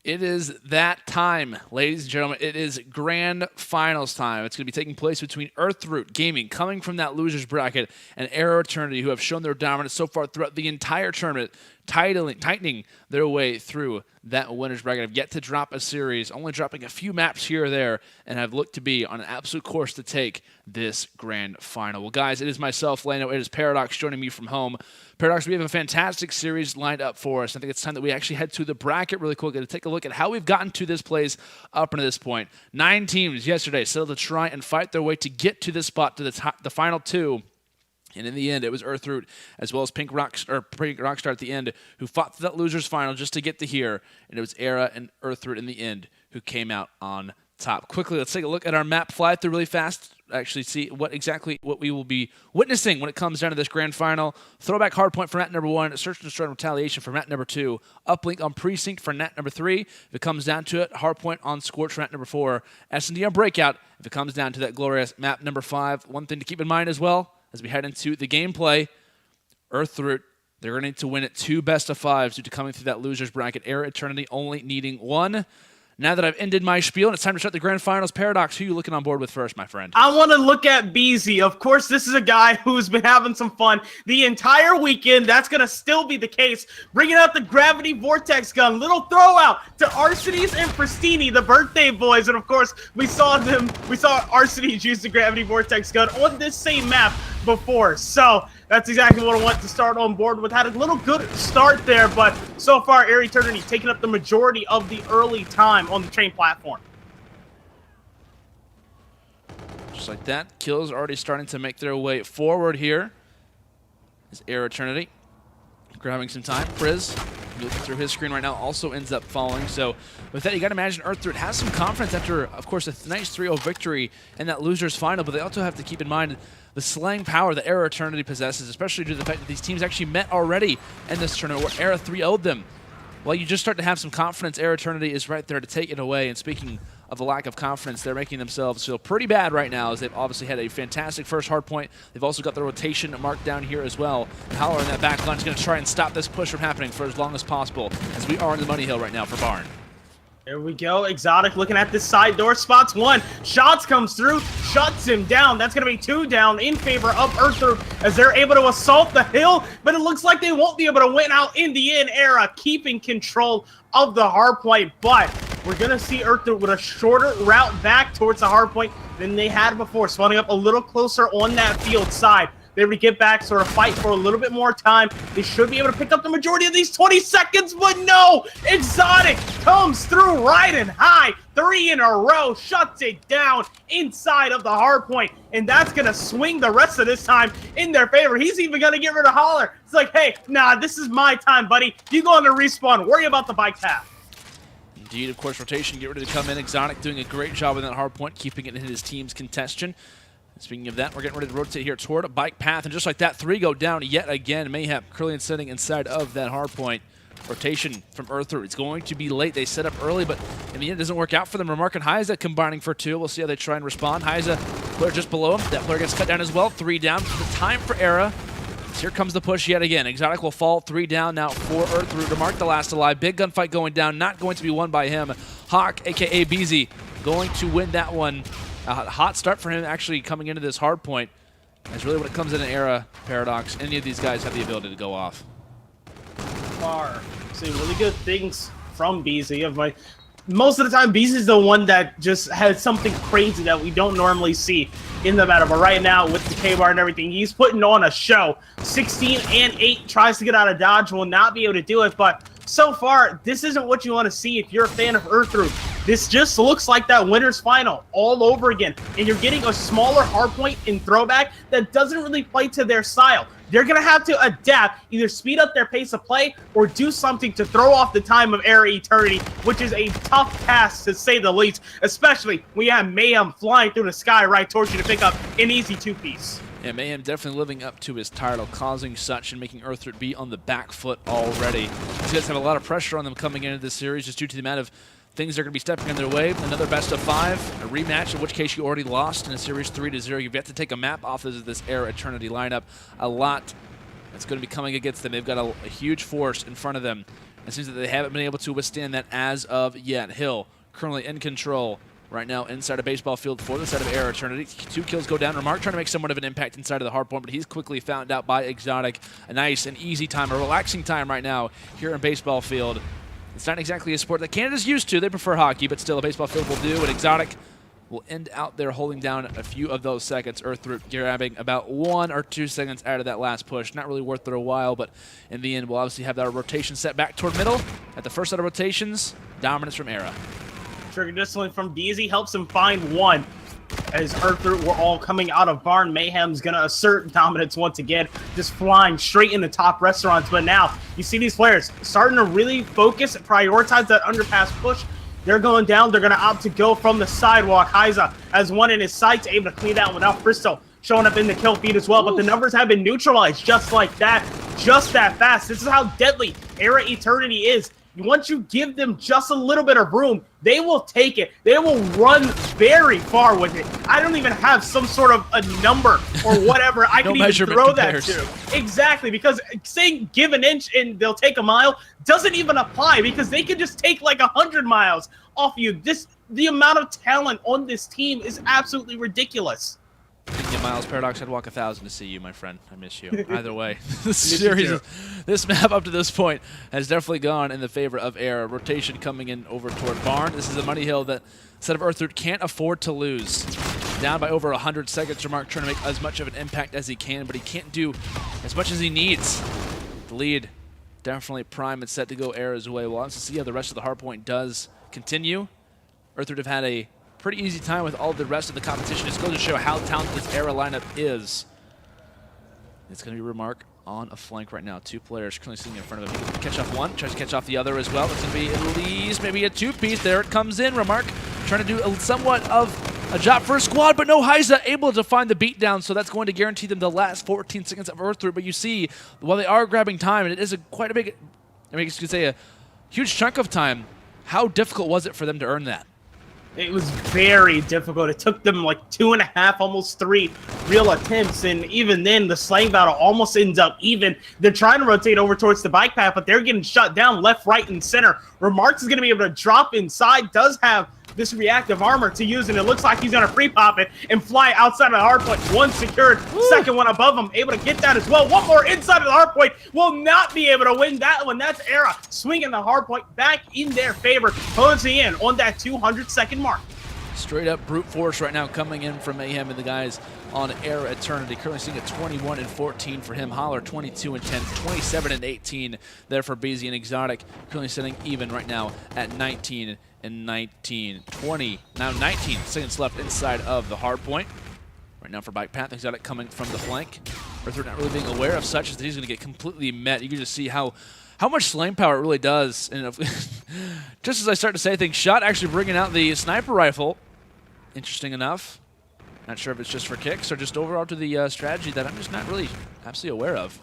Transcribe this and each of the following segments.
It is that time, ladies and gentlemen. It is grand finals time. It's going to be taking place between Earthroot Gaming, coming from that loser's bracket, and eRa Eternity, who have shown their dominance so far throughout the entire tournament, tightening their way through that winner's bracket. Have yet to drop a series, only dropping a few maps here or there, and have looked to be on an absolute course to take this grand final. Well, guys, it is myself, Lano. It is Paradox joining me from home. Paradox, we have a fantastic series lined up for us. I think it's time that we actually head to the bracket really quickly to take a look at how we've gotten to this place up until this point. 9 teams yesterday settled to try and fight their way to get to this spot, to the final 2. And in the end, it was Earthroot as well as Pink Rockstar at the end who fought through that loser's final just to get to here. And it was eRa and Earthroot in the end who came out on top. Quickly, let's take a look at our map, fly through really fast, actually see what we will be witnessing when it comes down to this grand final. Throwback hardpoint for map number 1, search and destroy and retaliation for map number 2, uplink on precinct for map number 3. If it comes down to it, hardpoint on scorch for map number 4, S&D on breakout. If it comes down to that glorious map number 5, one thing to keep in mind as well as we head into the gameplay, Earthroot, they're going to need to win at 2 best-of-5s due to coming through that loser's bracket. eRa Eternity only needing 1. Now that I've ended my spiel and it's time to start the grand finals, Paradox, who are you looking on board with first, my friend? I want to look at BZ. Of course, this is a guy who's been having some fun the entire weekend. That's going to still be the case. Bringing out the Gravity Vortex gun. Little throw out to Arcinies and Pristini, the birthday boys. And of course, we saw Arcinies use the Gravity Vortex gun on this same map before. So that's exactly what I want to start on board with. Had a little good start there, but so far, eRa Eternity taking up the majority of the early time on the train platform. Just like that, kills already starting to make their way forward here. Is eRa Eternity grabbing some time. Priz, looking through his screen right now, also ends up falling. So with that, you got to imagine Earthroot has some confidence after, of course, a nice 3-0 victory in that loser's final, but they also have to keep in mind the slaying power that eRa Eternity possesses, especially due to the fact that these teams actually met already in this tournament where eRa 3-0'd them. Well, you just start to have some confidence. eRa Eternity is right there to take it away, and speaking of the lack of confidence, they're making themselves feel pretty bad right now as they've obviously had a fantastic first hard point. They've also got the rotation marked down here as well. And Howler in that back line is going to try and stop this push from happening for as long as possible as we are in the money hill right now for Barn. There we go. Exotic looking at this side door. Spots 1. Shots comes through. Shuts him down. That's going to be 2 down in favor of Earthroot as they're able to assault the hill. But it looks like they won't be able to win out in the end. eRa keeping control of the hardpoint. But we're going to see Earthroot with a shorter route back towards the hardpoint than they had before. Spawning up a little closer on that field side. They're able to get back, sort of fight for a little bit more time. They should be able to pick up the majority of these 20 seconds, but no! Exotic comes through right and high. 3 in a row, shuts it down inside of the hard point, and that's going to swing the rest of this time in their favor. He's even going to get rid of Holler. It's like, hey, nah, this is my time, buddy. You go on to respawn. Worry about the bike path. Indeed, of course, rotation, get ready to come in. Exotic doing a great job with that hard point, keeping it in his team's contention. Speaking of that, we're getting ready to rotate here toward a bike path, and just like that, 3 go down yet again. Mayhem curling and sitting inside of that hard point. Rotation from Earthroot. It's going to be late. They set up early, but in the end, it doesn't work out for them. Remark and Hyza combining for 2. We'll see how they try and respond. Hyza, player just below him. That player gets cut down as well. 3 down. The time for eRa. Here comes the push yet again. Exotic will fall. 3 down now for Earthroot. Remark the last alive. Big gunfight going down. Not going to be won by him. Hawk, a.k.a. BZ, going to win that one. A hot start for him actually coming into this hard point. That's really when it comes in an eRa, Paradox. Any of these guys have the ability to go off. See really good things from BZ. Most of the time, BZ is the one that just has something crazy that we don't normally see in the meta. But right now, with the K-bar and everything, he's putting on a show. 16 and 8 tries to get out of dodge, will not be able to do it. But so far, this isn't what you want to see if you're a fan of Earthroot. This just looks like that winner's final all over again. And you're getting a smaller hardpoint in throwback that doesn't really play to their style. They're going to have to adapt, either speed up their pace of play or do something to throw off the time of eRa Eternity, which is a tough task to say the least, especially when you have Mayhem flying through the sky right towards you to pick up an easy 2-piece. Yeah, Mayhem definitely living up to his title, causing such and making Earthroot be on the back foot already. These guys have a lot of pressure on them coming into this series just due to the amount of things are going to be stepping in their way. Another best of 5, a rematch, in which case you already lost in a series 3-0. You've yet to take a map off of this eRa Eternity lineup. A lot that's going to be coming against them. They've got a huge force in front of them. It seems that they haven't been able to withstand that as of yet. Hill currently in control right now inside of baseball field for the side of eRa Eternity. 2 kills go down. Remark trying to make somewhat of an impact inside of the hard point, but he's quickly found out by Exotic. A nice and easy time, a relaxing time right now here in baseball field. It's not exactly a sport that Canada's used to. They prefer hockey, but still a baseball field will do. And Exotic will end out there holding down a few of those seconds. Earthroot grabbing about 1 or 2 seconds out of that last push. Not really worth their while, but in the end, we'll obviously have that rotation set back toward middle. At the first set of rotations, dominance from eRa. Trigger discipline from DZ helps him find 1. As Earthroot were all coming out of barn, Mayhem's going to assert dominance once again, just flying straight in the top restaurants. But now, you see these players starting to really focus and prioritize that underpass push. They're going down. They're going to opt to go from the sidewalk. Heiza has 1 in his sights, able to clean out without Bristow showing up in the kill feed as well. But the numbers have been neutralized just like that, just that fast. This is how deadly eRa Eternity is. Once you give them just a little bit of room, they will take it. They will run very far with it. I don't even have some sort of a number or whatever I can even throw that to. Exactly, because saying give an inch and they'll take a mile doesn't even apply, because they can just take like 100 miles off you. The amount of talent on this team is absolutely ridiculous. Miles Paradox, I'd walk 1,000 to see you, my friend. I miss you. Either way, this map up to this point has definitely gone in the favor of eRa. Rotation coming in over toward Barn. This is a money hill that set of Earthroot can't afford to lose. Down by over 100 seconds. Remark trying to make as much of an impact as he can, but he can't do as much as he needs. The lead definitely prime and set to go eRa's way. We'll also see how the rest of the hardpoint does continue. Earthroot have had a pretty easy time with all the rest of the competition. Just goes to show how talented this eRa lineup is. It's going to be Remark on a flank right now. 2 players currently sitting in front of him. He can catch off 1, tries to catch off the other as well. It's going to be at least maybe a 2-piece. There it comes in. Remark trying to do somewhat of a job for a squad, but no Heiza able to find the beatdown, so that's going to guarantee them the last 14 seconds of Earthroot. But you see, while they are grabbing time, and it is quite a big, I mean, you could say a huge chunk of time, how difficult was it for them to earn that? It was very difficult. It took them like 2.5, almost 3 real attempts, and even then, the slang battle almost ends up even. They're trying to rotate over towards the bike path, but they're getting shut down left, right, and center. Remarks is going to be able to drop inside, does have this reactive armor to use, and it looks like he's going to free pop it and fly outside of the hardpoint. 1 secured, second one above him, able to get that as well. 1 more inside of the hardpoint, will not be able to win that one. That's eRa swinging the hardpoint back in their favor, closing in on that 200-second mark. Straight up brute force right now coming in from Mayhem and the guys on eRa Eternity. Currently seeing a 21-14 for him. Holler 22-10, 27-18 there for BZ and Exotic. Currently sitting even right now at 19-19. 19 seconds left inside of the hard point. Right now for bike path, Exotic coming from the flank. Earthroot not really being aware of such as that he's going to get completely met. You can just see how much slam power it really does. And just as I start to say things, Shot actually bringing out the sniper rifle. Interesting enough. Not sure if it's just for kicks or just overall to the strategy that I'm just not really absolutely aware of.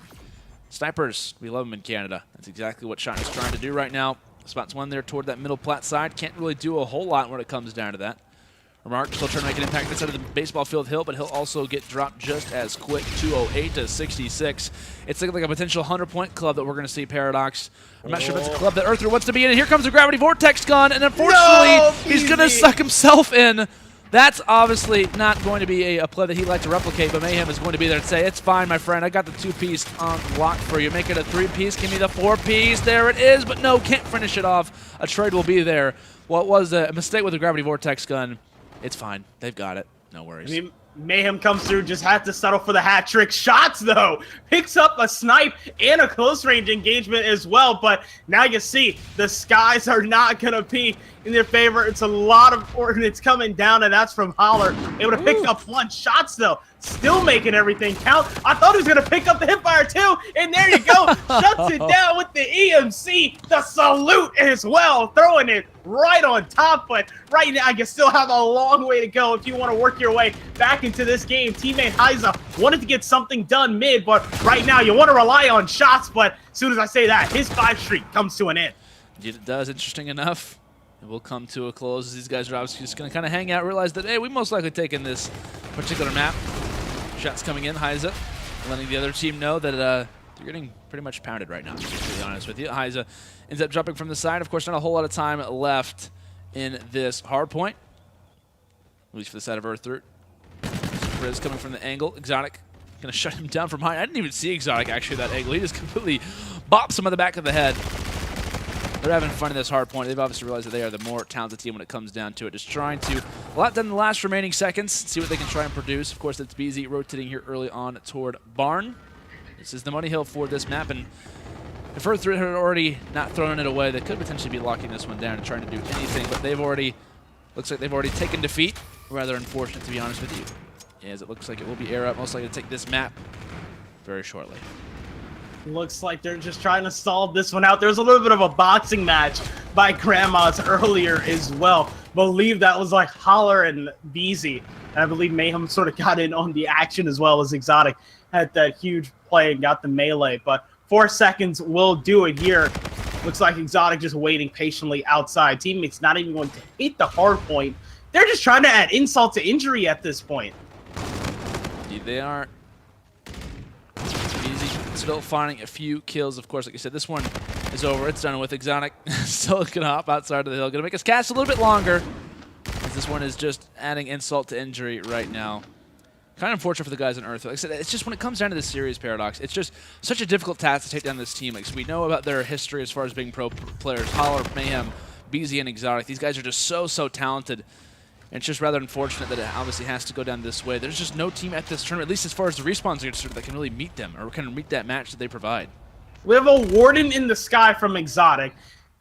Snipers, we love them in Canada. That's exactly what Shot is trying to do right now. Spots 1 there toward that middle plat side. Can't really do a whole lot when it comes down to that. Remark still trying to make an impact inside of the baseball field hill, but he'll also get dropped just as quick. 208-66. It's looking like a potential 100-point club that we're going to see, Paradox. I'm not sure if it's a club that Earthroot wants to be in. And here comes the Gravity Vortex gun, and unfortunately, he's going to suck himself in. That's obviously not going to be a play that he'd like to replicate, but Mayhem is going to be there and say, it's fine, my friend. I got the 2-piece on lock for you. Make it a 3-piece. Give me the 4-piece. There it is, but no, can't finish it off. A trade will be there. Well, it was a mistake with the Gravity Vortex gun. It's fine. They've got it. No worries. I mean, Mayhem comes through, just had to settle for the hat trick. Shots, though, picks up a snipe and a close-range engagement as well. But now you see the skies are not going to be in their favor. It's a lot of ordnance coming down, and that's from Holler. Able to pick up 1 shots, though. Still making everything count. I thought he was going to pick up the hipfire, too. And there you go. Shuts it down with the EMC. The salute as well. Throwing it right on top. But right now, you still have a long way to go if you want to work your way back into this game. Teammate Heiza wanted to get something done mid, but right now you want to rely on shots. But as soon as I say that, his 5 streak comes to an end. Indeed it does. Interesting enough. It will come to a close as these guys are obviously just going to kind of hang out, realize that, hey, we most likely taken this particular map. Shots coming in, Heiza letting the other team know that They're getting pretty much pounded right now, to be completely honest with you. Heiza ends up jumping from the side. Of course, not a whole lot of time left in this hard point, at least for the side of Earthroot. Riz coming from the angle. Exotic going to shut him down from behind. I didn't even see Exotic actually that angle. He just completely bops him on the back of the head. They're having fun in this hard point. They've obviously realized that they are the more talented team when it comes down to it. Just trying to let them the last remaining seconds, see what they can try and produce. Of course, it's BZ rotating here early on toward Barn. This is the money hill for this map, and if Earthroot had already not thrown it away, they could potentially be locking this one down and trying to do anything, but they've already, looks like they've already taken defeat. Rather unfortunate, to be honest with you, as it looks like it will be eRa most likely to take this map very shortly. Looks like they're just trying to solve this one out. There was a little bit of a boxing match by Grandma's earlier as well. Believe that was like Holler and BZ. And I believe Mayhem sort of got in on the action as well as Exotic had that huge play and got the melee. But 4 seconds will do it here. Looks like Exotic just waiting patiently outside. Teammates not even going to hit the hard point. They're just trying to add insult to injury at this point. Indeed they are. Still finding a few kills. Of course, like I said, this one is over. It's done with. Exotic still going to hop outside of the hill. Going to make us cast a little bit longer, as this one is just adding insult to injury right now. Kind of unfortunate for the guys on Earth. Like I said, it's just when it comes down to this series, Paradox, it's just such a difficult task to take down this team. Like, so we know about their history as far as being pro players. Holler, Mayhem, BZ, and Exotic. These guys are just so talented. And it's just rather unfortunate that it obviously has to go down this way. There's just no team at this tournament, at least as far as the respawns are concerned, that can really meet them or can meet that match that they provide. We have a Warden in the sky from Exotic.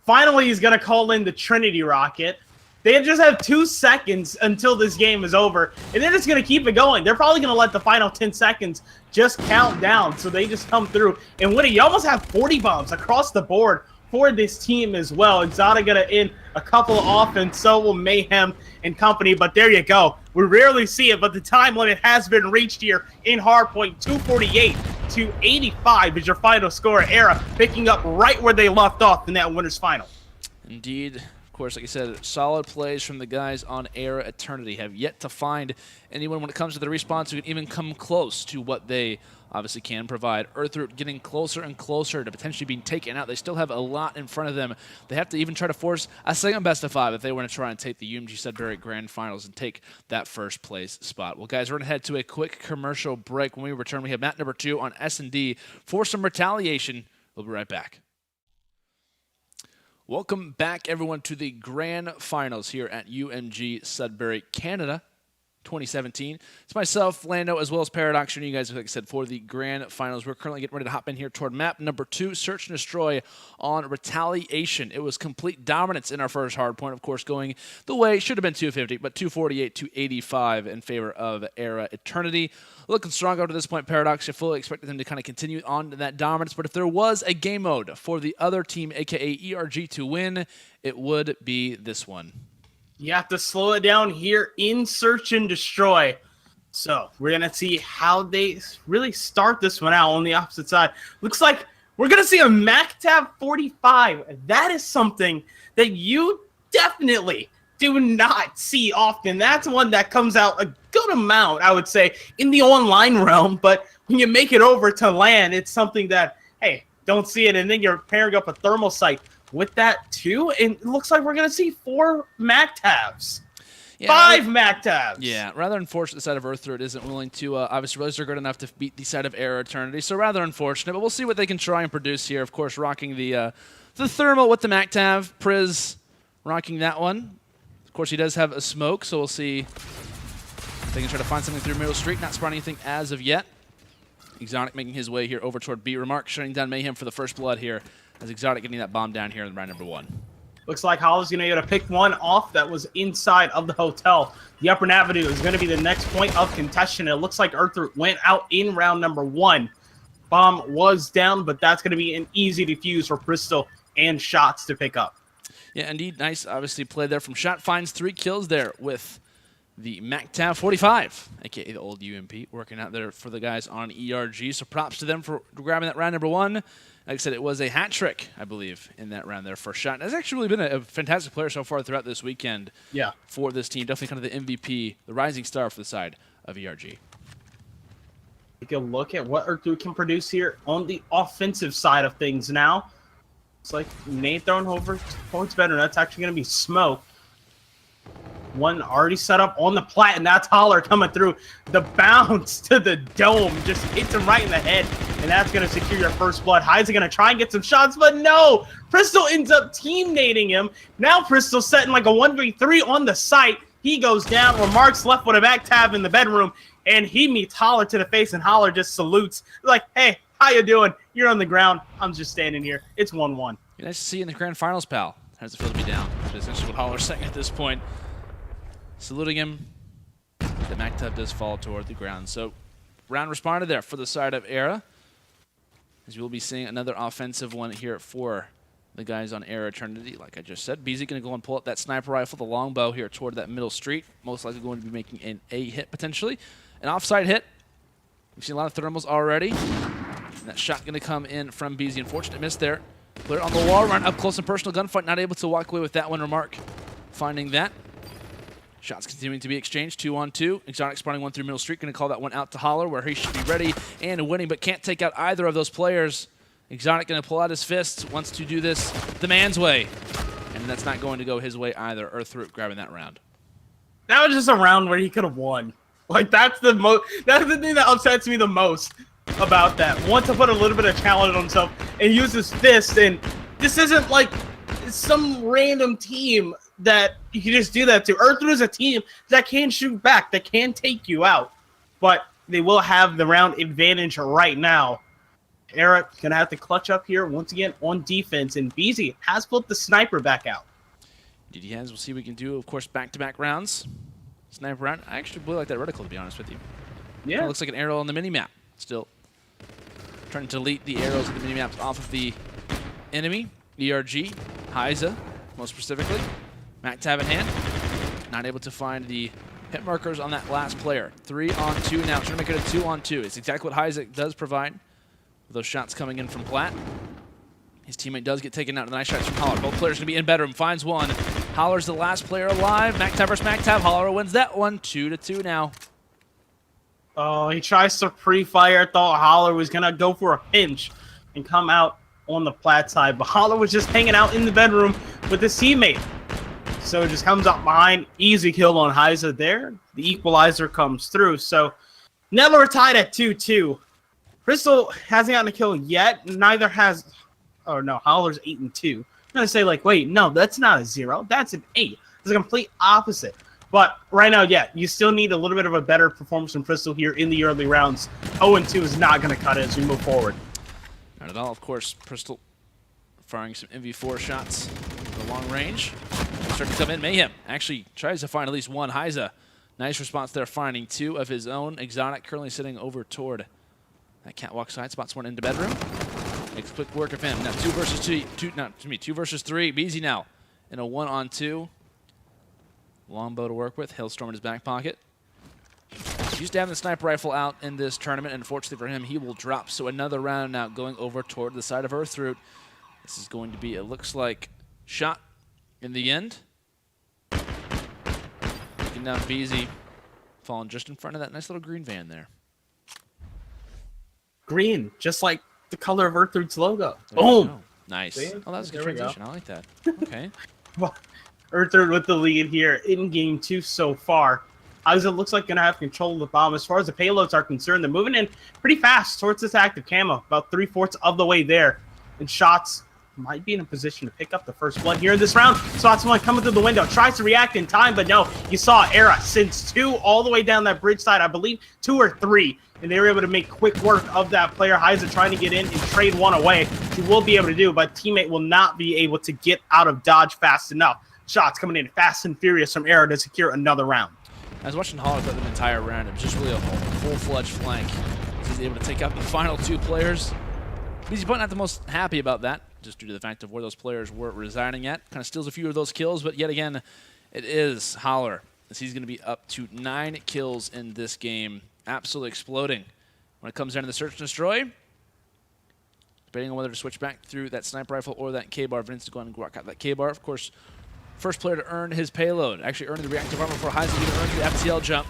Finally, he's going to call in the Trinity Rocket. They just have 2 seconds until this game is over, and they're just going to keep it going. They're probably going to let the final 10 seconds just count down, so they just come through and win it. You almost have 40 bombs across the board for this team as well. Exotic gonna end a couple off, and so will Mayhem and company. But there you go. We rarely see it, but the time limit has been reached here in Hardpoint. 248 to 85 is your final score. eRa picking up right where they left off in that winners final. Indeed. Of course, like I said, solid plays from the guys on eRa Eternity. Have yet to find anyone when it comes to the respawns who can even come close to what they obviously can provide. Earthroot getting closer and closer to potentially being taken out. They still have a lot in front of them. They have to even try to force a second best of 5 if they want to try and take the UMG Sudbury Grand Finals and take that first place spot. Well, guys, we're going to head to a quick commercial break. When we return, we have map number 2 on S&D for some retaliation. We'll be right back. Welcome back, everyone, to the Grand Finals here at UMG Sudbury, Canada 2017. It's myself, Lando, as well as Paradox, joining you guys, like I said, for the Grand Finals. We're currently getting ready to hop in here toward map number 2, Search and Destroy on Retaliation. It was complete dominance in our first hard point, of course, going the way it should have been 250, but 248 to 85 in favor of eRa Eternity. Looking strong up to this point, Paradox. You fully expected them to kind of continue on that dominance, but if there was a game mode for the other team, aka ERG, to win, it would be this one. You have to slow it down here in Search and Destroy. So we're going to see how they really start this one out on the opposite side. Looks like we're going to see a MacTab 45. That is something that you definitely do not see often. That's one that comes out a good amount, I would say, in the online realm. But when you make it over to LAN, it's something that, hey, don't see it. And then you're pairing up a thermal sight with that too, and it looks like we're going to see 4 MacTabs. Yeah, 5 MacTabs. Yeah, rather unfortunate the side of Earthroot isn't willing to obviously realize they're good enough to beat the side of eRa Eternity, so rather unfortunate, but we'll see what they can try and produce here. Of course, rocking the thermal with the MacTab. Priz rocking that one. Of course, he does have a smoke, so we'll see if they can try to find something through Middle Street. Not spotting anything as of yet. Exotic making his way here over toward B. Remark shutting down Mayhem for the first blood here, as Exotic getting that bomb down here in round number 1. Looks like Hollow's going to be able to pick one off that was inside of the hotel. The Upper Avenue is going to be the next point of contention. It looks like Earthroot went out in round number 1. Bomb was down, but that's going to be an easy defuse for Bristol and Shots to pick up. Yeah, indeed. Nice, obviously, play there from Shot. Finds 3 kills there with the MacTab 45, a.k.a. the old UMP, working out there for the guys on ERG. So props to them for grabbing that round number 1. Like I said, it was a hat trick, I believe, in that round there for Shot. Has actually really been a fantastic player so far throughout this weekend for this team. Definitely kind of the MVP, the rising star for the side of ERG. Take a look at what Earthroot can produce here on the offensive side of things now. It's like nade thrown over towards better. That's actually going to be smoke. One already set up on the plat, and that's Holler coming through. The bounce to the dome just hits him right in the head, and that's going to secure your first blood. Hyde's going to try and get some shots, but no! Bristol ends up team nading him. Now Bristol's setting like a 1v3 on the site. He goes down. Remarks left with a back tab in the bedroom, and he meets Holler to the face, and Holler just salutes. Like, hey, how you doing? You're on the ground. I'm just standing here. It's 1-1. Nice to see you in the grand finals, pal. How does it feel to be down? That's essentially what Holler's saying at this point. Saluting him. The Mac Tub does fall toward the ground. So, round responded there for the side of eRa. As you will be seeing another offensive one here for the guys on eRa Eternity. Like I just said, BZ going to go and pull up that sniper rifle, the longbow here toward that middle street. Most likely going to be making an A hit potentially. An offside hit. We've seen a lot of thermals already. And that shot going to come in from BZ. Unfortunate miss there. Clear on the wall run, up close and personal gunfight. Not able to walk away with that one. Remark finding that. Shots continuing to be exchanged, 2-on-2. Exotic spawning one through middle street. Going to call that one out to Holler, where he should be ready and winning, but can't take out either of those players. Exotic going to pull out his fists, wants to do this the man's way. And that's not going to go his way either. Earthroot grabbing that round. That was just a round where he could have won. Like, that's the thing that upsets me the most about that. Wants to put a little bit of challenge on himself and use his fist, and this isn't like some random team that you can just do that to. Earthroot is a team that can shoot back, that can take you out, but they will have the round advantage right now. eRa gonna have to clutch up here once again on defense, and BZ has pulled the sniper back out. DD has. We'll see what we can do. Of course, back-to-back rounds. Sniper round. I actually really like that reticle, to be honest with you. Yeah, Kinda looks like an arrow on the mini-map. Still trying to delete the arrows of the mini-maps off of the enemy. ERG, Heiza, most specifically. Mac tab in hand. Not able to find the hit markers on that last player. 3-on-2 now. Trying to make it a 2-on-2. It's exactly what Heiza does provide. With those shots coming in from Platt. His teammate does get taken out with nice shots from Holler. Both players going to be in bedroom. Finds one. Holler's the last player alive. Mac tab versus Mac tab. Holler wins that one. 2-2 now. Oh, he tries to pre-fire. Thought Holler was going to go for a pinch and come out on the Platt side. But Holler was just hanging out in the bedroom with his teammate. So it just comes up behind. Easy kill on Heiza there. The equalizer comes through. So now we're tied at 2-2. Bristol hasn't gotten a kill yet. Neither has... Oh, no. Holler's 8-2. I'm going to say, like, wait, no, that's not a 0. That's an 8. It's a complete opposite. But right now, yeah, you still need a little bit of a better performance from Bristol here in the early rounds. 0-2 is not going to cut it as we move forward. Not at all. Of course, Bristol firing some MV4 shots at the long range. Starting to come in. Mayhem actually tries to find at least one. Heiza, nice response there, finding two of his own. Exotic currently sitting over toward that catwalk side. Spots one into bedroom. Makes quick work of him. Now 2 versus 3. 2 versus 3. BZ now in a 1-on-2. Longbow to work with. Hailstorm in his back pocket. He's used to having the sniper rifle out in this tournament. Unfortunately for him, he will drop. So another round now going over toward the side of Earthroot. This is going to be, it looks like, shot in the end. Looking down BZ, falling just in front of that nice little green van there. Green, just like the color of Earthroot's logo. There Boom! Nice. See? Oh, that was a good There we go. transition. I like that. Okay. Earthroot with the lead here in game 2 so far. Heiza looks like going to have control of the bomb. As far as the payloads are concerned, they're moving in pretty fast towards this active camo, about 3/4 of the way there. And Shots might be in a position to pick up the first blood here in this round. Shots one coming through the window, tries to react in time, but no, you saw eRa since 2 all the way down that bridge side, I believe 2 or 3. And they were able to make quick work of that player. Heiza trying to get in and trade one away. He will be able to do, but teammate will not be able to get out of dodge fast enough. Shots coming in fast and furious from eRa to secure another round. I was watching Holler throughout the entire round. It was just really a full-fledged flank. He's able to take out the final 2 players. BZ Button not the most happy about that, just due to the fact of where those players were residing at. Kind of steals a few of those kills, but yet again, it is Holler, as he's going to be up to 9 kills in this game. Absolutely exploding when it comes down to the search and destroy. Debating on whether to switch back through that sniper rifle or that K-bar. Vince to go ahead and rock out that K-bar. Of course, first player to earn his payload. Actually earned the reactive armor for Heiza, even earned the FTL jump.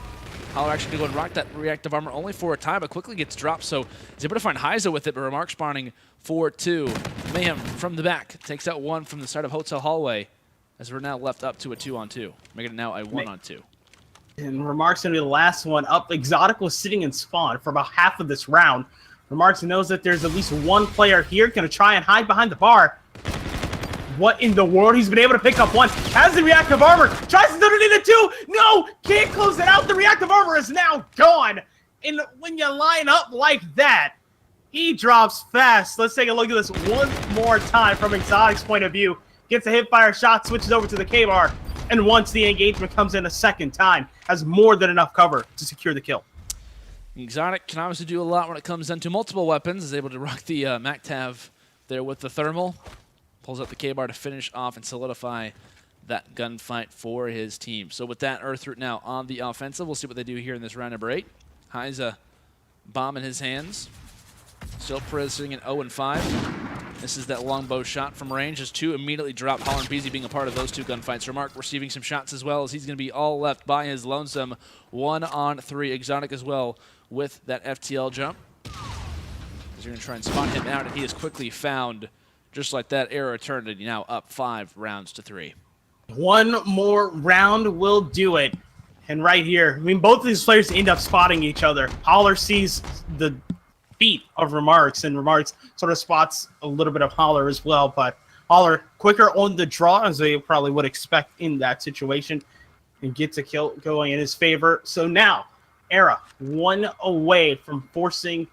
Holler actually going to rock that reactive armor only for a time, but quickly gets dropped, so he's able to find Heiza with it, but Remark spawning for 2. Mayhem from the back takes out 1 from the side of Hotel Hallway, as we're now left up to a 2-on-2, making it now a 1-on-2. And Remark's going to be the last one up. Exotic was sitting in spawn for about half of this round. Remarks knows that there's at least one player here going to try and hide behind the bar. What in the world? He's been able to pick up 1. Has the reactive armor. Tries to turn it into 2. No! Can't close it out. The reactive armor is now gone. And when you line up like that, he drops fast. Let's take a look at this one more time from Exotic's point of view. Gets a hip-fire shot, switches over to the K-bar. And once the engagement comes in a second time, has more than enough cover to secure the kill. Exotic can obviously do a lot when it comes down to multiple weapons. Is able to rock the MacTav there with the thermal. Pulls up the K-bar to finish off and solidify that gunfight for his team. So with that, Earthroot now on the offensive. We'll see what they do here in this round number 8. Heiza bomb in his hands. Still Perez sitting at 0-5. This is that longbow shot from range. As 2 immediately drop. Holler and Beezy being a part of those 2 gunfights. Remark receiving some shots as well, as he's going to be all left by his lonesome 1-on-3. Exotic as well with that FTL jump. As you're going to try and spot him out, and he is quickly found. Just like that, eRa Eternity now up 5-3. One more round will do it. And right here, I mean, both of these players end up spotting each other. Holler sees the feet of Remarks, and Remarks sort of spots a little bit of Holler as well. But Holler quicker on the draw, as they probably would expect in that situation, and gets a kill going in his favor. So now, eRa 1 away from forcing,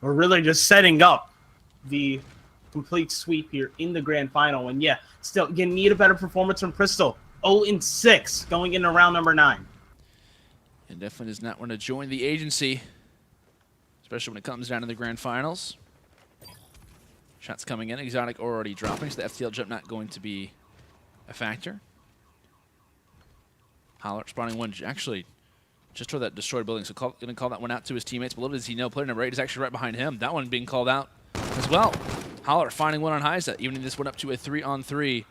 or really just setting up the complete sweep here in the grand final. And yeah, still you need a better performance from Crystal. 0-6 going into round number 9. And definitely does not want to join the agency, especially when it comes down to the grand finals. Shots coming in. Exotic already dropping, so the FTL jump not going to be a factor. Holler spawning 1, actually just toward that destroyed building, so going to call that one out to his teammates. But little does he know, player number 8 is actually right behind him. That one being called out as well. Holler finding 1 on Heiza, evening this one up to a 3-on-3.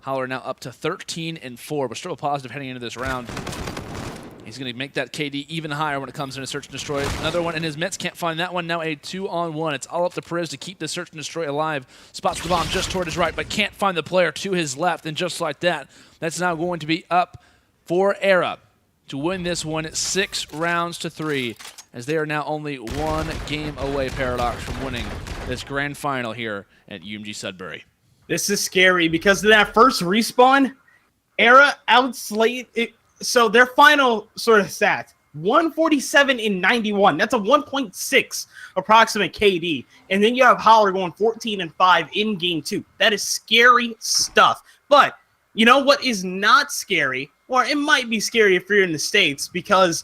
Holler now up to 13-4, but still a positive heading into this round. He's going to make that KD even higher when it comes into search and destroy. Another one in his mitts, can't find that one. Now a 2-on-1. It's all up to Perez to keep the search and destroy alive. Spots the bomb just toward his right, but can't find the player to his left. And just like that, that's now going to be up for eRa to win this one 6-3, as they are now only 1 game away, Paradox, from winning this grand final here at UMG Sudbury. This is scary because of that first respawn, eRa outslayed it. So their final sort of stats, 147-91. That's a 1.6 approximate KD. And then you have Holler going 14-5 in game 2. That is scary stuff. But you know what is not scary? Or it might be scary if you're in the States, because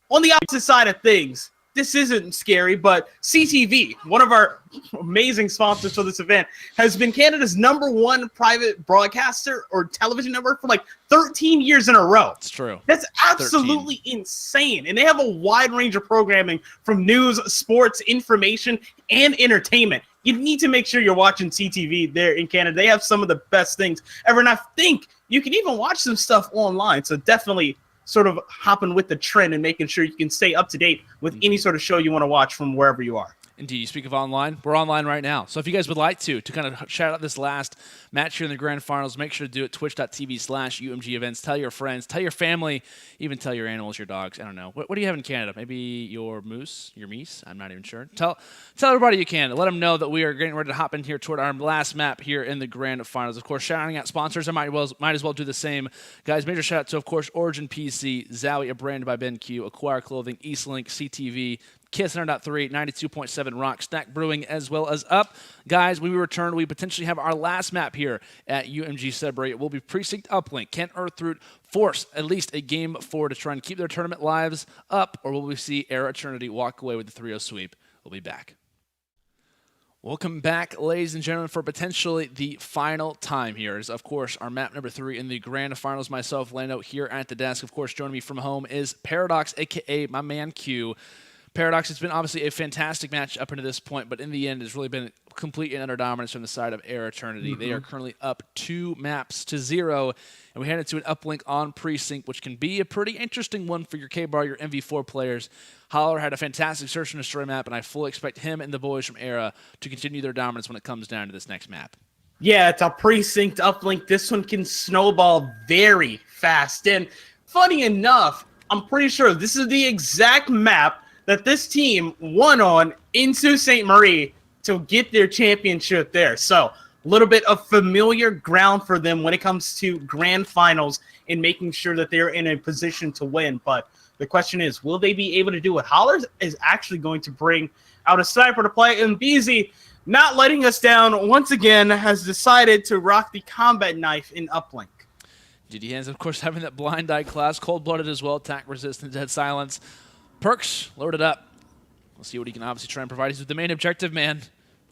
on the opposite side of things, this isn't scary, but CTV, one of our amazing sponsors for this event, has been Canada's #1 private broadcaster or television network for like 13 years in a row. It's true. That's absolutely insane. And they have a wide range of programming from news, sports, information, and entertainment. You need to make sure you're watching CTV there in Canada. They have some of the best things ever. And I think you can even watch some stuff online. So definitely sort of hopping with the trend and making sure you can stay up to date with any sort of show you want to watch from wherever you are. Indeed. You speak of online, we're online right now. So if you guys would like to kind of shout out this last match here in the grand finals, make sure to do it, twitch.tv/UMG events. Tell your friends, tell your family, even tell your animals, your dogs. I don't know. What do you have in Canada? Maybe your moose, your meese? I'm not even sure. Tell everybody you can. Let them know that we are getting ready to hop in here toward our last map here in the grand finals. Of course, shouting out sponsors. I might as well do the same. Guys, major shout out to, of course, Origin PC, Zowie, a brand by BenQ, Acquire Clothing, Eastlink, CTV, Kiss 100.3, 92.7 Rock, Stack Brewing, as well as Up. Guys, when we return, we potentially have our last map here at UMG Sudbury. It will be Precinct Uplink. Can Earthroot force at least a game 4 to try and keep their tournament lives up, or will we see eRa Eternity walk away with the 3-0 sweep? We'll be back. Welcome back, ladies and gentlemen, for potentially the final time here. Is, of course, our map number 3 in the grand finals. Myself, Lando, here at the desk. Of course, joining me from home is Paradox, a.k.a. my man Q. Paradox, it's been obviously a fantastic match up until this point, but in the end, it's really been complete and utter dominance from the side of Air Eternity. They are currently up 2-0, and we head into an uplink on Precinct, which can be a pretty interesting one for your K-Bar, your MV4 players. Holler had a fantastic search and destroy map, and I fully expect him and the boys from eRa to continue their dominance when it comes down to this next map. Yeah, it's a Precinct uplink. This one can snowball very fast. And funny enough, I'm pretty sure this is the exact map that this team won on in Sault Ste. Marie to get their championship there. So a little bit of familiar ground for them when it comes to grand finals and making sure that they're in a position to win. But the question is, will they be able to do it? Holler is actually going to bring out a sniper to play, and BZ, not letting us down once again, has decided to rock the combat knife in uplink. GD Hands, of course, having that blind eye class, cold-blooded as well, attack resistance, dead silence. Perks loaded up. We'll see what he can obviously try and provide. He's the main objective man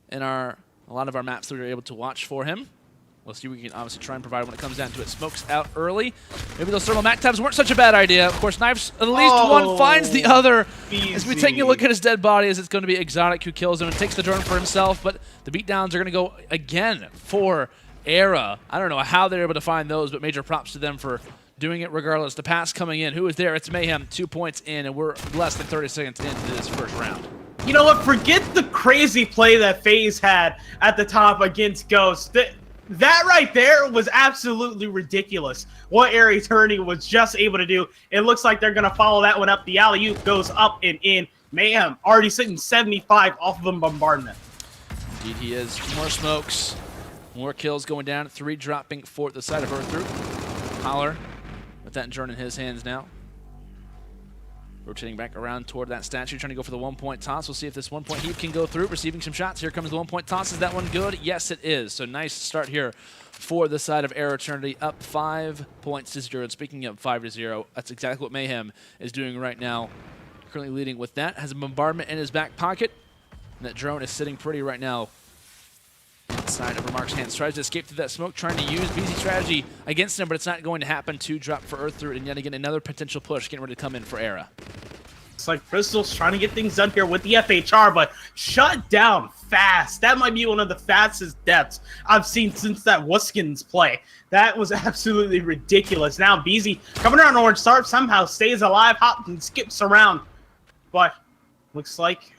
in a lot of our maps that we were able to watch for him. We'll see what we can obviously try and provide when it comes down to it. Smokes out early. Maybe those thermal mat tabs weren't such a bad idea. Of course, knives, at least one finds the other. Easy. As we take a look at his dead body, as it's going to be Exotic who kills him and takes the drone for himself. But the beatdowns are going to go again for eRa. I don't know how they're able to find those, but major props to them for doing it regardless. The pass coming in. Who is there? It's Mayhem. 2 points in, and we're less than 30 seconds into this first round. You know what? Forget the crazy play that FaZe had at the top against Ghost. That right there was absolutely ridiculous. What Air Eternity was just able to do. It looks like they're going to follow that one up. The alley-oop goes up and in. Mayhem already sitting 75 off of a bombardment. Indeed he is. More smokes. More kills going down. 3 dropping for the side of Earthroot. Holler with that drone in his hands now. Rotating back around toward that statue, trying to go for the 1-point toss. We'll see if this 1-point heap can go through. Receiving some shots. Here comes the 1-point toss. Is that one good? Yes, it is. So nice start here for the side of Air Eternity. Up 5 points to 0. And speaking of 5-0, that's exactly what Mayhem is doing right now. Currently leading with that. Has a bombardment in his back pocket. And that drone is sitting pretty right now. Inside of Remark's hands. Tries to escape through that smoke, trying to use BZ strategy against him, but it's not going to happen. 2 drop for Earthroot, and yet again another potential push getting ready to come in for eRa. It's like Crystal's trying to get things done here with the FHR, but shut down fast. That might be one of the fastest deaths I've seen since that Wuskins play. That was absolutely ridiculous. Now BZ coming around Orange Sarp somehow stays alive, hops and skips around, but looks like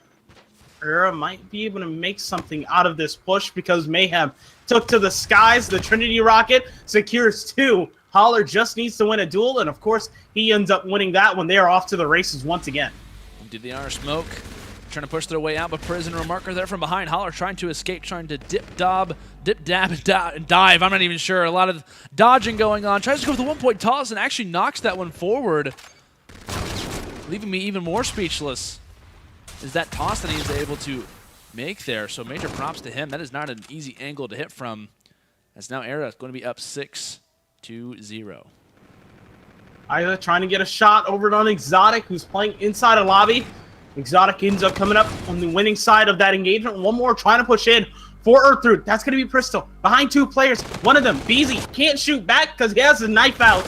eRa might be able to make something out of this push because Mayhem took to the skies. The Trinity Rocket secures 2. Holler just needs to win a duel, and of course, he ends up winning that one. They are off to the races once again. Did the honor smoke, trying to push their way out, but Prison and Remark are there from behind. Holler trying to escape, trying to dip, dab, and dive. I'm not even sure. A lot of dodging going on. Tries to go for the 1-point toss and actually knocks that one forward, leaving me even more speechless. Is that toss that he's able to make there. So major props to him. That is not an easy angle to hit from, as now eRa is going to be up 6-0. Ida trying to get a shot over on Exotic, who's playing inside a lobby. Exotic ends up coming up on the winning side of that engagement. One more trying to push in for Earthroot. That's going to be Bristol. Behind 2 players. One of them, BZ, can't shoot back because he has a knife out.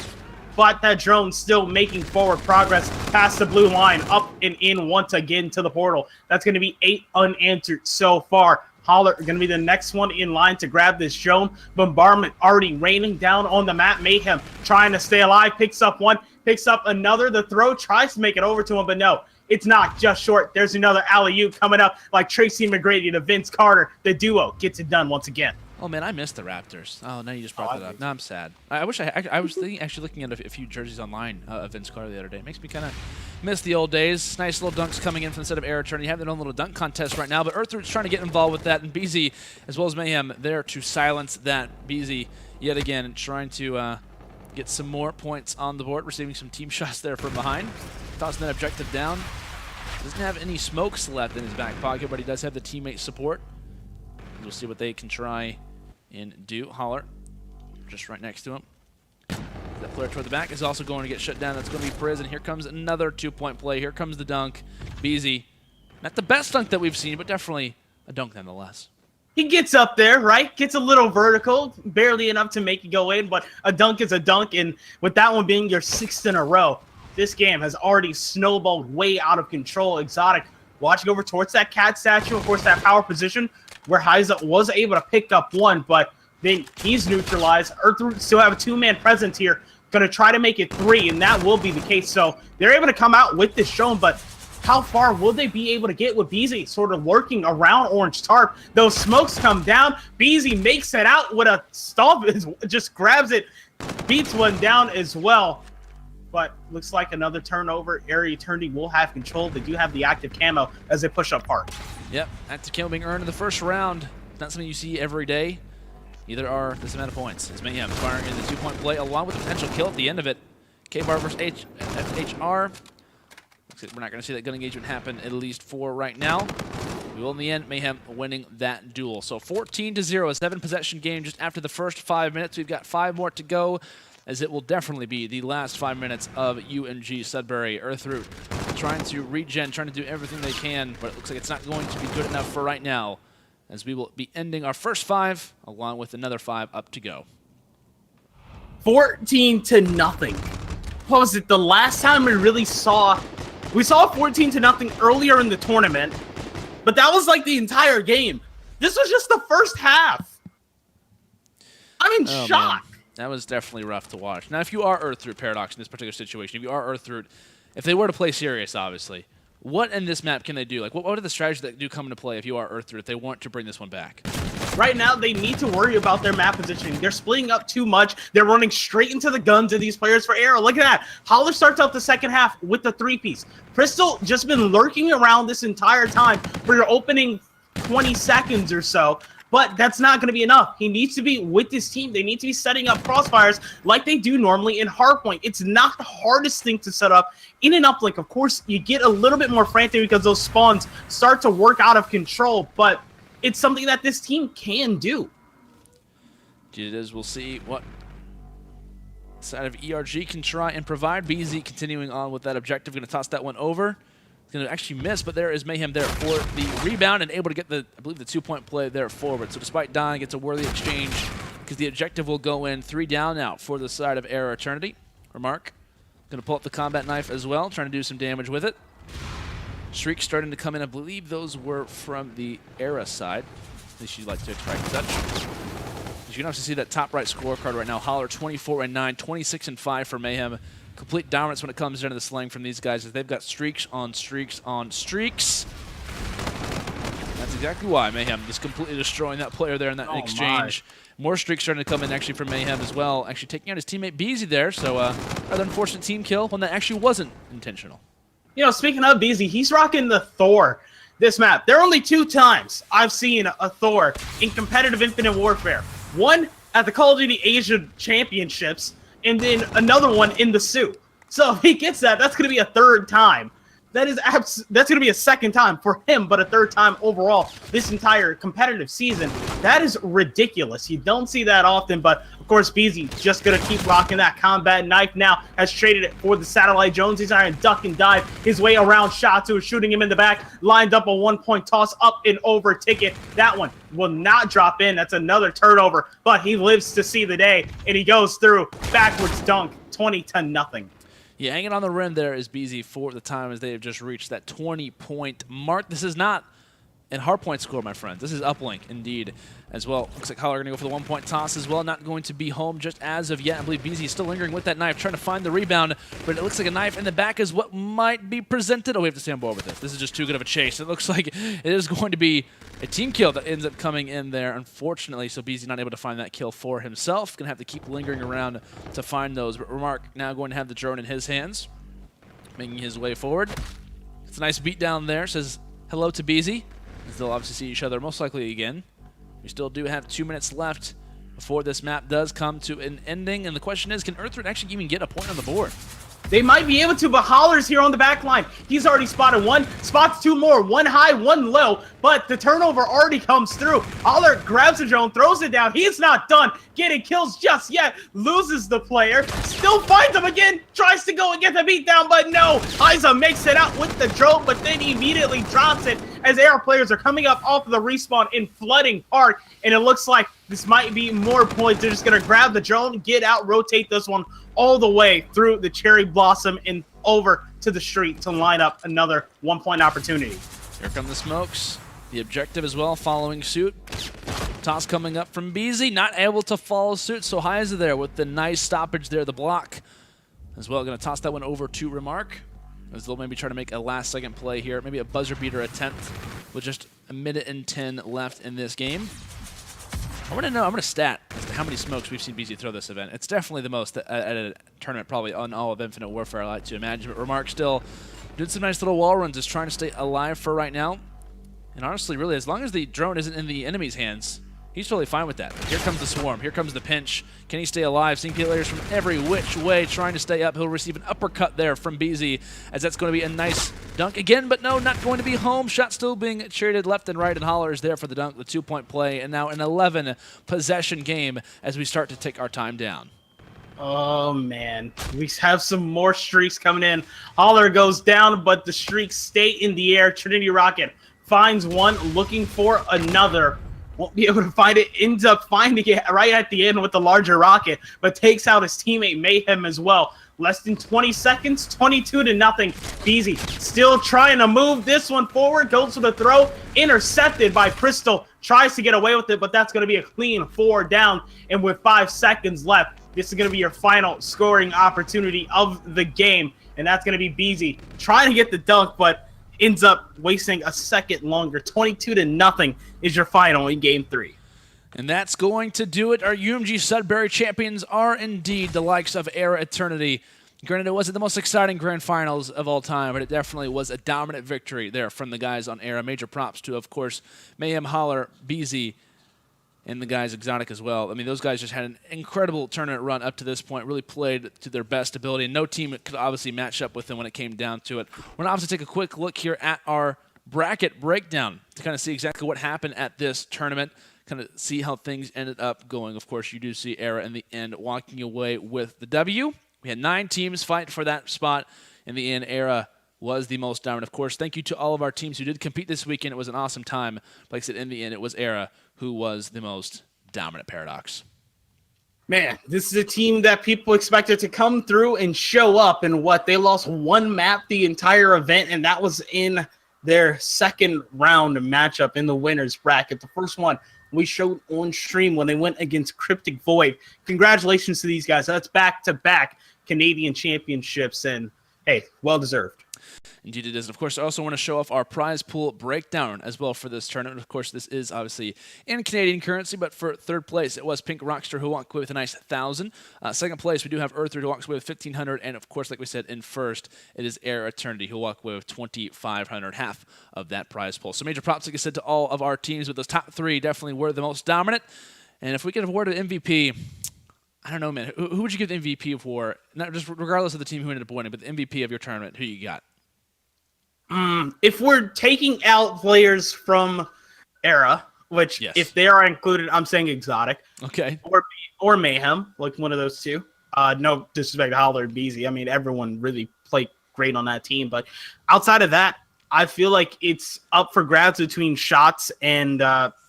But that drone still making forward progress past the blue line, up and in once again to the portal. That's going to be 8 unanswered so far. Holler going to be the next one in line to grab this drone. Bombardment already raining down on the map. Mayhem trying to stay alive. Picks up one, picks up another. The throw tries to make it over to him, but no. It's not just short. There's another alley-oop coming up like Tracy McGrady to Vince Carter. The duo gets it done once again. Oh man, I missed the Raptors. Oh, now you just brought that up. Now I'm sad. I wish I was actually looking at a few jerseys online of Vince Carter the other day. It makes me kind of miss the old days. Nice little dunks coming in from the set of Air Eternity. You have their own little dunk contest right now, but Earthroot's trying to get involved with that, and BZ as well as Mayhem there to silence that. BZ yet again trying to get some more points on the board, receiving some team shots there from behind. Tossing that objective down. Doesn't have any smokes left in his back pocket, but he does have the teammate support. We'll see what they can try and do. Holler just right next to him. That player toward the back is also going to get shut down. That's going to be Priz, and here comes another 2-point play. Here comes the dunk. BZ, not the best dunk that we've seen, but definitely a dunk nonetheless. He gets up there, right? Gets a little vertical, barely enough to make it go in, but a dunk is a dunk, and with that one being your 6th in a row, this game has already snowballed way out of control. Exotic watching over towards that cat statue, of course, that power position. where Heiza was able to pick up one, but then he's neutralized. Earthroot still have a two-man presence here. Going to try to make it 3, and that will be the case. So they're able to come out with this shown, but how far will they be able to get with BZ sort of lurking around Orange Tarp? Those smokes come down. BZ makes it out with a stomp, just grabs it, beats one down as well. But looks like another turnover. Area Eternity will have control. They do have the active camo as they push up hard. Yep, active camo being earned in the first round. Not something you see every day. Neither are this amount of points. As Mayhem firing in the 2-point play along with the potential kill at the end of it. K-Bar versus FHR. Looks like we're not going to see that gun engagement happen, at least for right now. We will in the end, Mayhem winning that duel. So 14-0, a 7-possession game just after the first 5 minutes. We've got 5 more to go, as it will definitely be the last 5 minutes of UMG Sudbury. Earthroot trying to regen, trying to do everything they can, but it looks like it's not going to be good enough for right now, as we will be ending our first 5, along with another 5 up to go. 14-0. What was it? The last time we really saw... We saw 14-0 earlier in the tournament, but that was like the entire game. This was just the first half. I'm in shock. Man. That was definitely rough to watch. Now, if you are Earthroot, Paradox, in this particular situation, if you are Earthroot, if they were to play serious, obviously, what in this map can they do? Like, what are the strategies that do come into play if you are Earthroot, if they want to bring this one back? Right now, they need to worry about their map positioning. They're splitting up too much. They're running straight into the guns of these players for eRa. Look at that. Holler starts out the second half with the 3-piece. Crystal just been lurking around this entire time for your opening 20 seconds or so. But that's not going to be enough. He needs to be with this team. They need to be setting up crossfires like they do normally in Hardpoint. It's not the hardest thing to set up in an uplink. Of course, you get a little bit more frantic because those spawns start to work out of control, but it's something that this team can do. It is. We'll see what side of ERG can try and provide. BZ continuing on with that objective. Going to toss that one over. Going to actually miss, but there is Mayhem there for the rebound and able to get the, I believe, the 2-point play there forward. So despite dying, it's a worthy exchange because the objective will go in. 3 down now for the side of eRa Eternity. Remark. Going to pull up the combat knife as well, trying to do some damage with it. Shriek starting to come in. I believe those were from the eRa side. At least you'd like to expect such. As you can also see that top right scorecard right now. Holler 24-9, 26-5 for Mayhem. Complete dominance when it comes down to the slang from these guys, as they've got streaks on streaks on streaks. That's exactly why Mayhem is completely destroying that player there in that exchange. More streaks starting to come in actually from Mayhem as well, actually taking out his teammate BZ there. So rather unfortunate team kill, one that actually wasn't intentional. You know, speaking of BZ, he's rocking the Thor this map. There are only 2 times I've seen a Thor in competitive Infinite Warfare. One at the Call of Duty Asia Championships, and then another one in the suit. So if he gets that, that's going to be a 3rd time. That's going to be a 2nd time for him, but a 3rd time overall this entire competitive season. That is ridiculous. You don't see that often, but of course BZ just going to keep rocking that combat knife now. Has traded it for the Satellite Jones. He's trying to duck and dive his way around Shatu, shooting him in the back. Lined up a 1-point toss up and over ticket. That one will not drop in. That's another turnover, but he lives to see the day, and he goes through backwards dunk, 20-0. Yeah, hanging on the rim there is BZ for the time, as they have just reached that 20-point mark. This is not a hardpoint score, my friends. This is uplink, indeed, as well. Looks like Holler going to go for the 1-point toss as well. Not going to be home just as of yet. I believe BZ is still lingering with that knife, trying to find the rebound, but it looks like a knife in the back is what might be presented. Oh, we have to stay on board with this. This is just too good of a chase. It looks like it is going to be a team kill that ends up coming in there, unfortunately, so BZ not able to find that kill for himself. Going to have to keep lingering around to find those. But Remark now going to have the drone in his hands, making his way forward. It's a nice beat down there. Says hello to BZ, as they'll obviously see each other most likely again. We still do have 2 minutes left before this map does come to an ending, and the question is, can Earthroot actually even get a point on the board? They might be able to, but Holler's here on the back line. He's already spotted 1, spots 2 more, 1 high, 1 low, but the turnover already comes through. Holler grabs the drone, throws it down. He's not done getting kills just yet, loses the player, still finds him again, tries to go and get the beat down, but no. Heiza makes it out with the drone, but then immediately drops it as AR players are coming up off of the respawn in flooding park, and it looks like this might be more points. They're just going to grab the drone, get out, rotate this one all the way through the cherry blossom and over to the street to line up another 1-point opportunity. Here come the smokes. The objective as well, following suit. Toss coming up from BZ, not able to follow suit, so Heiza there with the nice stoppage there, the block. As well, going to toss that one over to Remark, as they'll maybe try to make a last-second play here, maybe a buzzer-beater attempt with just a minute and 10 left in this game. I want to know, I'm going to stat how many smokes we've seen BZ throw this event. It's definitely the most at a tournament, probably on all of Infinite Warfare, I like to imagine. But Remark still doing some nice little wall runs, just trying to stay alive for right now. And honestly, really, as long as the drone isn't in the enemy's hands, he's totally fine with that. Here comes the swarm. Here comes the pinch. Can he stay alive? Seeing players from every which way trying to stay up. He'll receive an uppercut there from BZ, as that's going to be a nice dunk again, but no, not going to be home. Shot still being traded left and right, and Holler is there for the dunk, the 2-point play, and now an 11-possession game as we start to take our time down. Oh, man. We have some more streaks coming in. Holler goes down, but the streaks stay in the air. Trinity Rocket finds one, looking for another. Won't be able to find it. Ends up finding it right at the end with the larger rocket, but takes out his teammate Mayhem as well. Less than 20 seconds, 22-0. BZ still trying to move this one forward. Goes for the throw. Intercepted by Crystal. Tries to get away with it, but that's going to be a clean 4 down. And with 5 seconds left, this is going to be your final scoring opportunity of the game. And that's going to be BZ trying to get the dunk, but ends up wasting a second longer. 22-0 is your final in Game 3. And that's going to do it. Our UMG Sudbury champions are indeed the likes of eRa Eternity. Granted, it wasn't the most exciting grand finals of all time, but it definitely was a dominant victory there from the guys on eRa. Major props to, of course, Mayhem, Holler, BZ, and the guys Exotic as well. I mean, those guys just had an incredible tournament run up to this point, really played to their best ability, and no team could obviously match up with them when it came down to it. We're going to obviously take a quick look here at our bracket breakdown to kind of see exactly what happened at this tournament, kind of see how things ended up going. Of course, you do see eRa in the end walking away with the W. We had 9 teams fight for that spot. In the end, eRa was the most dominant. Of course, thank you to all of our teams who did compete this weekend. It was an awesome time. Like I said, in the end, it was eRa who was the most dominant. Paradox. Man, this is a team that people expected to come through and show up, and what? They lost 1 map the entire event, and that was in their second round matchup in the winners bracket. The first one we showed on stream when they went against Cryptic Void. Congratulations to these guys. That's back-to-back Canadian championships, and hey, well-deserved. Indeed it is. Of course, I also want to show off our prize pool breakdown as well for this tournament. Of course, this is obviously in Canadian currency, but for third place, it was Pink Rockster who walked away with a nice 1,000. Second place, we do have Earthroot who walks away with 1,500. And of course, like we said, in first, it is eRa Eternity who walk away with 2,500, half of that prize pool. So major props, like I said, to all of our teams, with those top 3 definitely were the most dominant. And if we could award an MVP, I don't know, man. Who would you give the MVP for? Not just regardless of the team who ended up winning, but the MVP of your tournament, who you got? If we're taking out players from eRa, which yes, if they are included, I'm saying Exotic. Okay. Or Mayhem, like one of those two. No disrespect to Holler and BZ. I mean, everyone really played great on that team. But outside of that, I feel like it's up for grabs between Shots and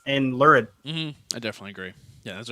Lurid. I definitely agree. Yeah, that's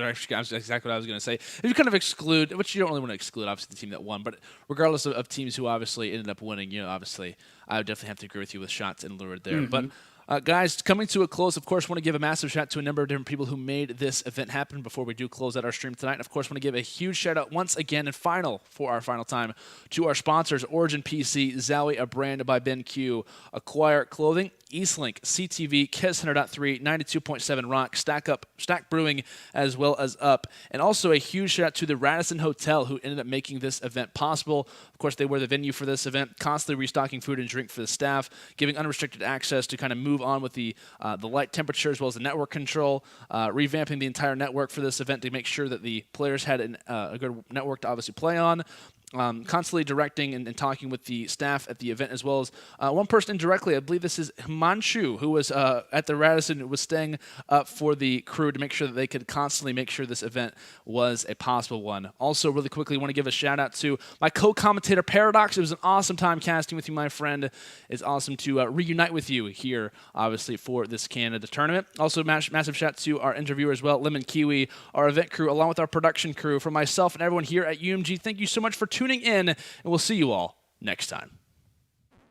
exactly what I was going to say. If you kind of exclude, which you don't really want to exclude, obviously, the team that won, but regardless of teams who obviously ended up winning, you know, obviously, I would definitely have to agree with you with Shots and Lurid there. But guys, coming to a close, of course, want to give a massive shout out to a number of different people who made this event happen before we do close out our stream tonight. And of course, want to give a huge shout out once again and for our final time to our sponsors, Origin PC, Zowie, a brand by BenQ, Acquire Clothing, Eastlink, CTV, Kiss 100.3, 92.7 Rock, Stack Brewing, as well as Up. And also a huge shout out to the Radisson Hotel, who ended up making this event possible. Of course, they were the venue for this event, constantly restocking food and drink for the staff, giving unrestricted access to kind of move on with the light temperature as well as the network control, revamping the entire network for this event to make sure that the players had a good network to obviously play on. Constantly directing and talking with the staff at the event, as well as one person indirectly, I believe this is Himanshu, who was at the Radisson, was staying up for the crew to make sure that they could constantly make sure this event was a possible one. Also, really quickly, want to give a shout out to my co-commentator Paradox. It was an awesome time casting with you, my friend. It's awesome to reunite with you here, obviously, for this Canada tournament. Also, massive shout out to our interviewer as well, Lemon Kiwi, our event crew, along with our production crew. For myself and everyone here at UMG, thank you so much for tuning in, and we'll see you all next time.